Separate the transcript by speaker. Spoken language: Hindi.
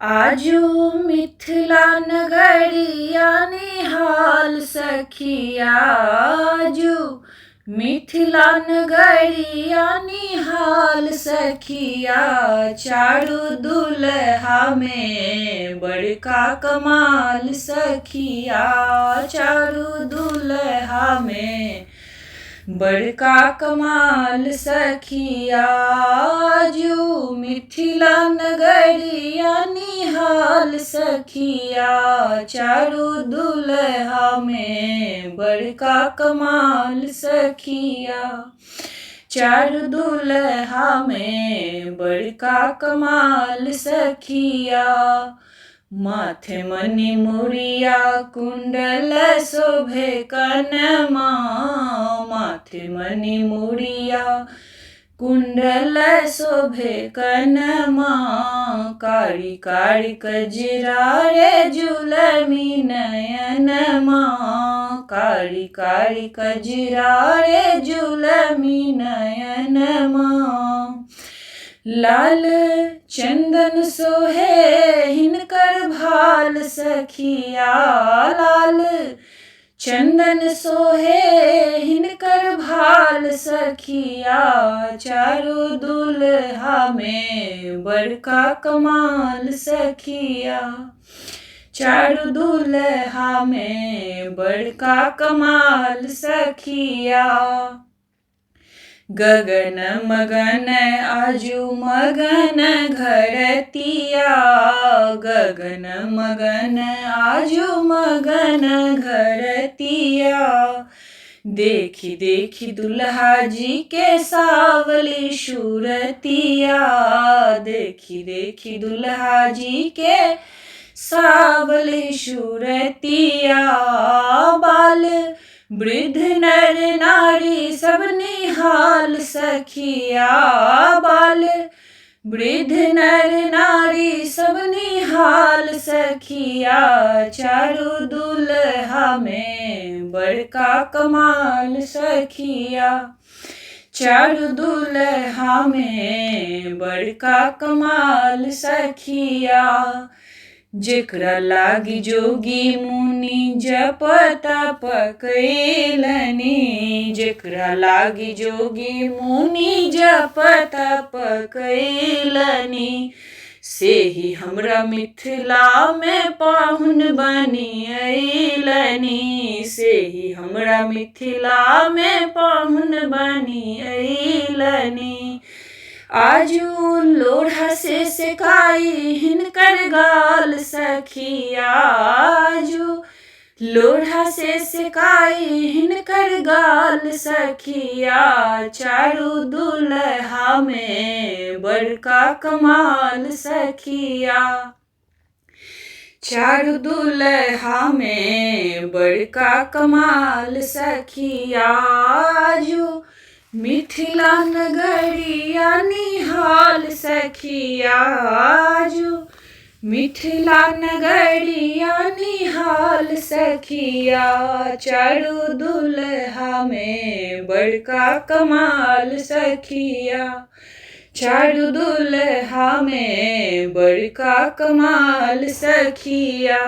Speaker 1: आजू मिथिला नगरिया निहाल सखिया, आजू मिथिला नगरिया निहाल सखिया। चारू दुल्हा में बड़का कमाल सखिया, चारू दुल्हा में बड़का कमाल सखिया। आजू मिथिला नगरिया निहाल सखिया, चारू दुल्हा में बड़का कमाल सखिया। चारू दुल्हा में बड़का कमाल सखिया। माथे मणि मुड़िया कुंडल शोभे कनमा, माथे मणि मुड़िया कुंडल शोभे कनमा। कारी कारी कजरा रे जुलमी नयनमा, कारी कारी कजरा रे जुलमी नयनमा। लाल चंदन सोहे हिनकर भाल सखिया, लाल चंदन सोहे हिनकर भाल सखिया। चारू दुल्हा में बड़का कमाल सखिया, चारू दुल्हा में बड़का कमाल सखिया। गगन मगन आजू मगन घरतिया, गगन मगन आजू मगन घरतिया। देखी देखी दुल्हा जी के सावली सूरतिया, देखी देखी दुल्हा जी के सावली सूरतिया। बाल वृद्ध नर नारी सब निहाल सखिया, बाल वृद्ध नर नारी सब निहाल सखिया। चारू दुल्हा में बड़का कमाल सखिया, चारू दुल्हा में बड़का कमाल सखिया। जेकरा लागी जोगी मुनि जप तप कैलनी, जेकरा लागी जोगी मुनि जप तप कैलनी। से ही हमरा मिथिला में पाहुन बनी अइलनी, से ही हमरा मिथिला में पाहुन बनी अइलनी। आजू लोढ़ा से सेकाई हिनकर गाल सखिया, आजू लोढ़ा से सेकाई हिनकर गाल सखिया। चारू दुल्हा में बड़का कमाल सखिया, चारू दुल्हा में बड़का कमाल सखिया। आजू मिथिला नगरिया निहाल सखिया, आजू मिथिला नगरिया निहाल सखिया। चारू दुल्हा में बड़का कमाल सखिया, चारू दुल्हा में बड़का कमाल सखिया।